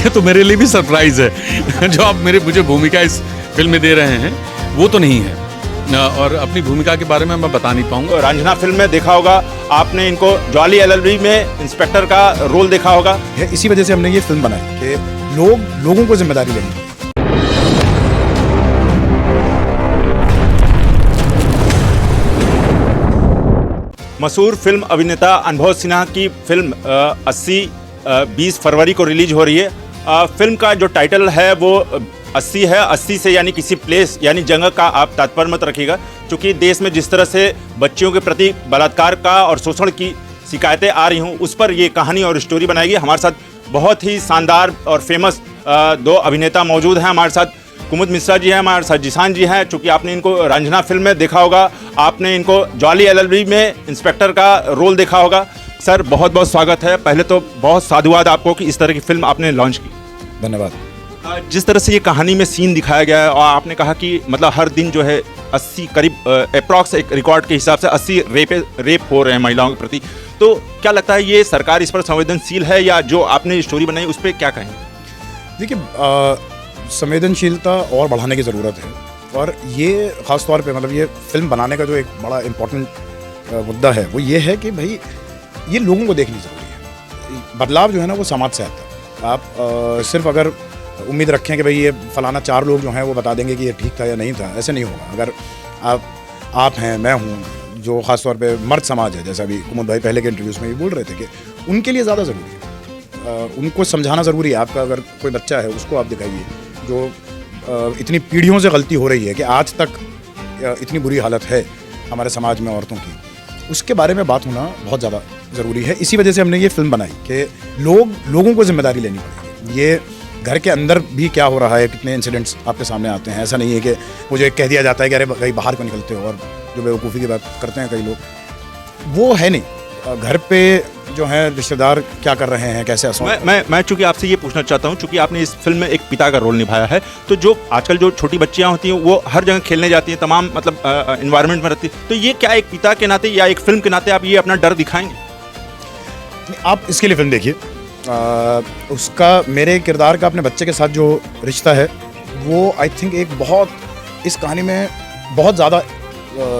ये तो मेरे लिए भी सरप्राइज है। जो आप मुझे भूमिका इस फिल्म में दे रहे हैं वो तो नहीं है, और अपनी भूमिका के बारे में मैं बता नहीं पाऊंगा। रंजना फिल्म में देखा होगा आपने इनको, ज्वाली एलएलबी में इंस्पेक्टर का रोल देखा होगा। इसी वजह से हमने ये फिल्म बनाई कि लोगों को जिम्मेदारी लेनी है। मशहूर फिल्म अभिनेता अनुभव सिन्हा की फिल्म 20 फरवरी को रिलीज हो रही है। फिल्म का जो टाइटल है वो 80 है। 80 से यानी किसी प्लेस यानी जगह का आप तात्पर्य मत रखिएगा, क्योंकि देश में जिस तरह से बच्चियों के प्रति बलात्कार का और शोषण की शिकायतें आ रही हूँ, उस पर ये कहानी और स्टोरी बनाएगी। हमारे साथ बहुत ही शानदार और फेमस दो अभिनेता मौजूद हैं। हमारे साथ कुमुद मिश्रा जी हैं, हमारे साथ जिसान जी हैं। चूँकि आपने इनको रंजना फिल्म में देखा होगा, आपने इनको ज्वाली एलएलबी में इंस्पेक्टर का रोल देखा होगा। सर बहुत बहुत स्वागत है। पहले तो बहुत साधुवाद आपको कि इस तरह की फिल्म आपने लॉन्च की। धन्यवाद। जिस तरह से ये कहानी में सीन दिखाया गया है और आपने कहा कि मतलब हर दिन जो है 80 करीब अप्रॉक्स एक रिकॉर्ड के हिसाब से 80 रेप हो रहे हैं महिलाओं के प्रति, तो क्या लगता है ये सरकार इस पर संवेदनशील है, या जो आपने स्टोरी बनाई उस पर क्या कहें? देखिए, संवेदनशीलता और बढ़ाने की ज़रूरत है, और ये ख़ास तौर पे मतलब ये फिल्म बनाने का जो एक बड़ा इम्पोर्टेंट मुद्दा है वो ये है कि भाई ये लोगों को देखनी ज़रूरी है। बदलाव जो है ना वो समाज से आता है। आप सिर्फ अगर उम्मीद रखें कि भाई ये फलाना 4 लोग जो हैं वो बता देंगे कि ये ठीक था या नहीं था, ऐसे नहीं होगा। अगर आप हैं, मैं हूँ, जो ख़ास तौर पे मर्द समाज है, जैसा अभी कुमुद भाई पहले के इंटरव्यूज़ में भी बोल रहे थे कि उनके लिए ज़्यादा ज़रूरी है, उनको समझाना ज़रूरी है। आपका अगर कोई बच्चा है उसको आप दिखाइए जो इतनी पीढ़ियों से गलती हो रही है कि आज तक इतनी बुरी हालत है हमारे समाज में औरतों की, उसके बारे में बात होना बहुत ज़्यादा ज़रूरी है। इसी वजह से हमने ये फिल्म बनाई कि लोगों को जिम्मेदारी लेनी पड़ेगी। ये घर के अंदर भी क्या हो रहा है, कितने इंसिडेंट्स आपके सामने आते हैं। ऐसा नहीं है कि मुझे कह दिया जाता है कि अरे कहीं बाहर क्यों निकलते हो, और जो बेवकूफ़ी की बात करते हैं कई लोग, वो है नहीं। घर पे जो है रिश्तेदार क्या कर रहे हैं, कैसे असर। मैं चूंकि आपसे ये पूछना चाहता हूँ, चूंकि आपने इस फिल्म में एक पिता का रोल निभाया है, तो जो आजकल जो छोटी बच्चियाँ होती हैं वो हर जगह खेलने जाती हैं, तमाम मतलब इन्वायरमेंट में रहती है, तो ये क्या एक पिता के नाते या एक फिल्म के नाते आप ये अपना डर दिखाएंगे? आप इसके लिए फिल्म देखिए। उसका मेरे किरदार का अपने बच्चे के साथ जो रिश्ता है वो आई थिंक एक बहुत इस कहानी में बहुत ज़्यादा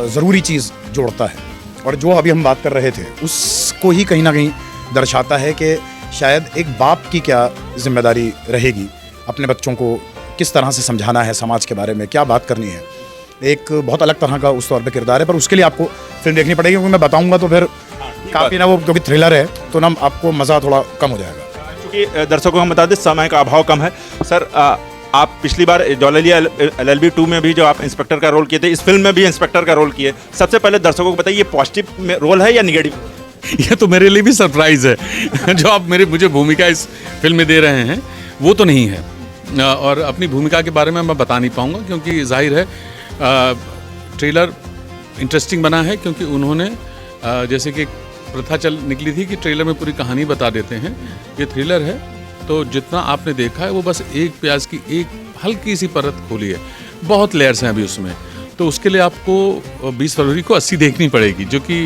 ज़रूरी चीज़ जोड़ता है, और जो अभी हम बात कर रहे थे उसको ही कहीं ना कहीं दर्शाता है कि शायद एक बाप की क्या जिम्मेदारी रहेगी, अपने बच्चों को किस तरह से समझाना है, समाज के बारे में क्या बात करनी है। एक बहुत अलग तरह का उस तौर पे किरदार है, पर उसके लिए आपको फिल्म देखनी पड़ेगी, क्योंकि मैं बताऊंगा तो फिर काफ़ी ना वो, क्योंकि थ्रिलर है तो ना आपको मज़ा थोड़ा कम हो जाएगा। क्योंकि दर्शकों को हम बता दें समय का अभाव कम है। सर आप पिछली बार ज्वाली एलएलबी 2 में भी जो आप इंस्पेक्टर का रोल किए थे, इस फिल्म में भी इंस्पेक्टर का रोल किए। सबसे पहले दर्शकों को बताइए पॉजिटिव रोल है या निगेटिव? ये तो मेरे लिए भी सरप्राइज है। जो आप मुझे भूमिका इस फिल्म में दे रहे हैं वो तो नहीं है, और अपनी भूमिका के बारे में मैं बता नहीं पाऊंगा, क्योंकि जाहिर है ट्रेलर इंटरेस्टिंग बना है, क्योंकि उन्होंने जैसे कि प्रथा चल निकली थी कि ट्रेलर में पूरी कहानी बता देते हैं। ये थ्रिलर है, तो जितना आपने देखा है वो बस एक प्याज की एक हल्की सी परत खोली है, बहुत लेयर्स हैं अभी उसमें। तो उसके लिए आपको 20 फरवरी को 80 देखनी पड़ेगी, जो कि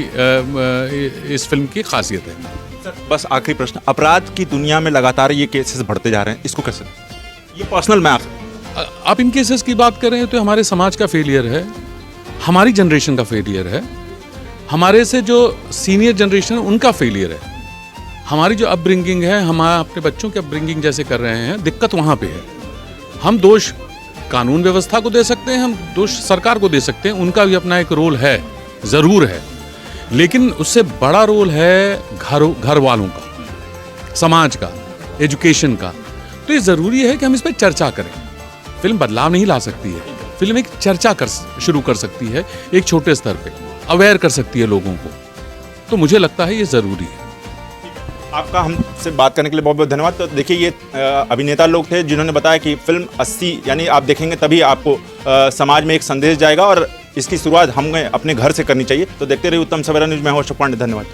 इस फिल्म की खासियत है। सर बस आखिरी प्रश्न, अपराध की दुनिया में लगातार ये केसेस बढ़ते जा रहे हैं, इसको कैसे, ये पर्सनल मैं आप इन केसेस की बात कर रहे हैं तो हमारे समाज का फेलियर है, हमारी जनरेशन का फेलियर है, हमारे से जो सीनियर जनरेशन है उनका फेलियर है। हमारी जो अपब्रिंगिंग है, हम अपने बच्चों की अपब्रिंगिंग जैसे कर रहे हैं, दिक्कत वहाँ पे है। हम दोष कानून व्यवस्था को दे सकते हैं, हम दोष सरकार को दे सकते हैं, उनका भी अपना एक रोल है, ज़रूर है, लेकिन उससे बड़ा रोल है घर वालों का, समाज का, एजुकेशन का। तो ये ज़रूरी है कि हम इस पर चर्चा करें। फिल्म बदलाव नहीं ला सकती है, फिल्म एक चर्चा शुरू कर सकती है, एक छोटे स्तर पे अवेयर कर सकती है लोगों को। तो मुझे लगता है ये ज़रूरी है। आपका हमसे बात करने के लिए बहुत बहुत धन्यवाद। तो देखिए ये अभिनेता लोग थे जिन्होंने बताया कि फिल्म 80 यानी आप देखेंगे तभी आपको समाज में एक संदेश जाएगा, और इसकी शुरुआत हमें अपने घर से करनी चाहिए। तो देखते रहिए उत्तम सवेरा न्यूज़ में, हूं अशोक पांडे। धन्यवाद।